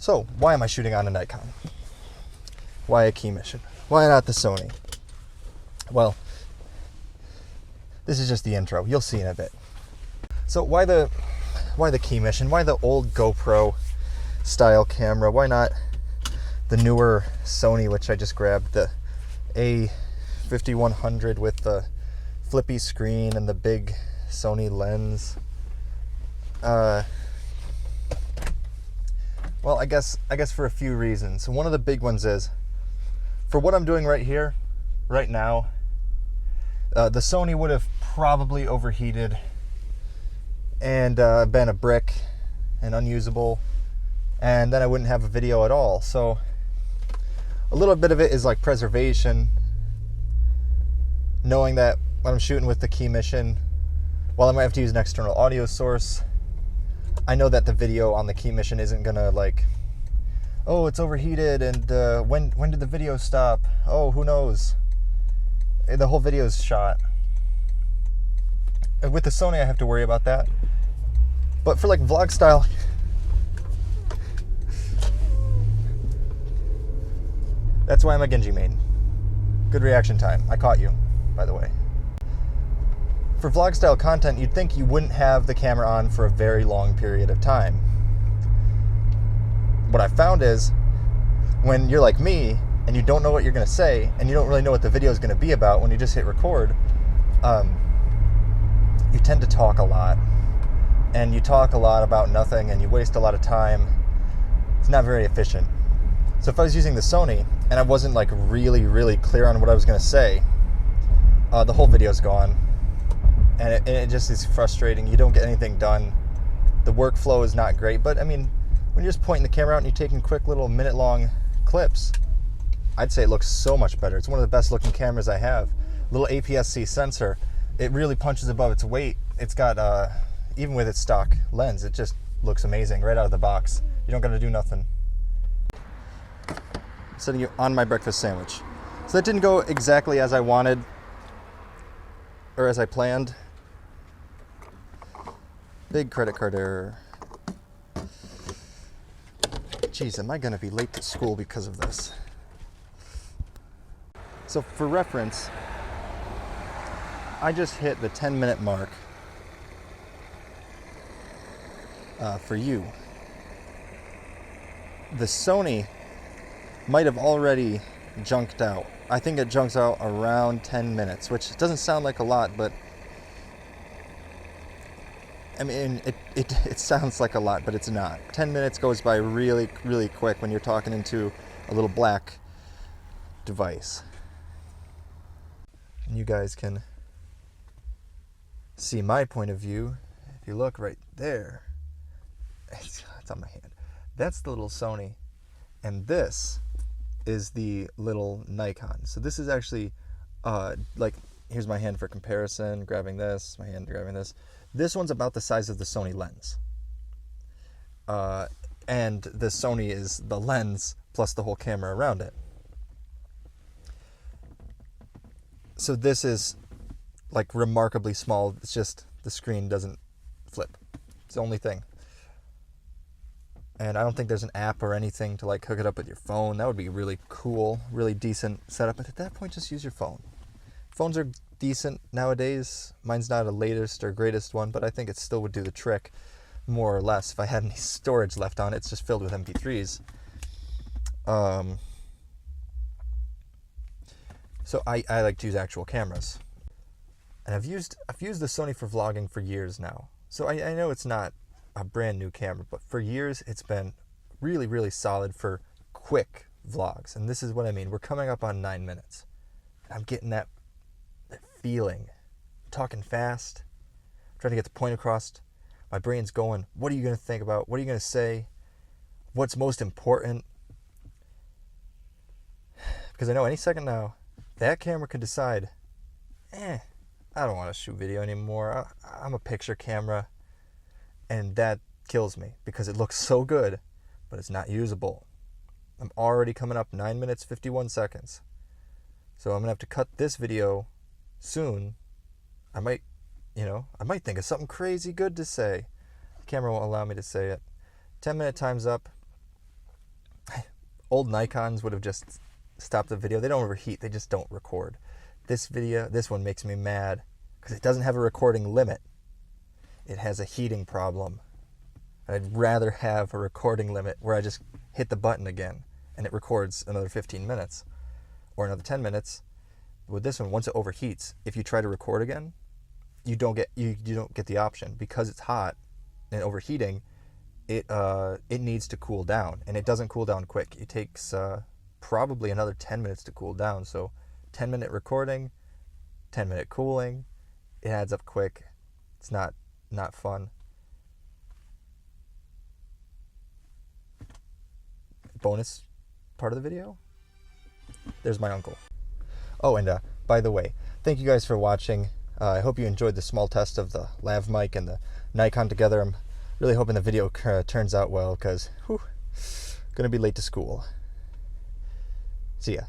So, why am I shooting on a Nikon? Why a key mission? Why not the Sony? Well, this is just the intro. You'll see in a bit. So, why the key mission? Why the old GoPro style camera? Why not the newer Sony, which I just grabbed, the A5100 with the flippy screen and the big Sony lens? Well, I guess for a few reasons. So one of the big ones is, for what I'm doing right here, right now, the Sony would have probably overheated and been a brick and unusable, and then I wouldn't have a video at all. So a little bit of it is like preservation, knowing that when I'm shooting with the key mission, while I might have to use an external audio source, I know that the video on the key mission isn't gonna like, oh, it's overheated, and when did the video stop? Oh, who knows? The whole video is shot. And with the Sony, I have to worry about that. But for like vlog style, that's why I'm a Genji main. Good reaction time. I caught you, by the way. For vlog style content, you'd think you wouldn't have the camera on for a very long period of time. What I found is, when you're like me and you don't know what you're going to say and you don't really know what the video is going to be about, when you just hit record, you tend to talk a lot, and you talk a lot about nothing, and you waste a lot of time. It's not very efficient. So if I was using the Sony and I wasn't like really clear on what I was going to say, the whole video is gone. And it just is frustrating. You don't get anything done. The workflow is not great. But I mean, when you're just pointing the camera out and you're taking quick little minute-long clips, I'd say it looks so much better. It's one of the best looking cameras I have. Little APS-C sensor. It really punches above its weight. It's got, even with its stock lens, it just looks amazing right out of the box. You don't gotta do nothing. Setting you on my breakfast sandwich. So that didn't go exactly as I wanted, or as I planned. Big credit card error. Jeez, am I gonna be late to school because of this? So for reference, I just hit the 10-minute mark for you. The Sony might have already junked out. I think it junks out around 10 minutes, which doesn't sound like a lot, but I mean, it sounds like a lot, but it's not. 10 minutes goes by really quick when you're talking into a little black device. And you guys can see my point of view. If you look right there, it's on my hand. That's the little Sony, and this is the little Nikon. So this is actually, like, here's my hand for comparison, grabbing this, my hand grabbing this. This one's about the size of the Sony lens. And the Sony is the lens plus the whole camera around it. So this is like remarkably small. It's just the screen doesn't flip. It's the only thing. And I don't think there's an app or anything to like hook it up with your phone. That would be really cool, really decent setup. But at that point, just use your phone. Phones are decent nowadays. Mine's not a latest or greatest one, but I think it still would do the trick, more or less. If I had any storage left on it, it's just filled with MP3s. So I like to use actual cameras. And I've used the Sony for vlogging for years now. So I know it's not a brand new camera, but for years it's been really solid for quick vlogs. And this is what I mean. We're coming up on 9 minutes. I'm getting that feeling. I'm talking fast, I'm trying to get the point across. My brain's going, what are you going to think about? What are you going to say? What's most important? Because I know any second now, that camera could decide, I don't want to shoot video anymore. I'm a picture camera. And that kills me because it looks so good, but it's not usable. I'm already coming up 9 minutes, 51 seconds. So I'm going to have to cut this video soon. I might think of something crazy good to say. The camera won't allow me to say it. 10-minute time's up. Old Nikons would have just stopped the video. They don't overheat, they just don't record. This one makes me mad because it doesn't have a recording limit. It has a heating problem. I'd rather have a recording limit where I just hit the button again and it records another 15 minutes or another 10 minutes. With this one, once it overheats, if you try to record again, you don't get the option because it's hot and overheating. It needs to cool down, and it doesn't cool down quick. It takes probably another 10 minutes to cool down. So 10-minute recording, 10-minute cooling, it adds up quick. It's not fun. Bonus part of the video, there's my uncle. Oh, and by the way, thank you guys for watching. I hope you enjoyed the small test of the lav mic and the Nikon together. I'm really hoping the video turns out well because gonna be late to school. See ya.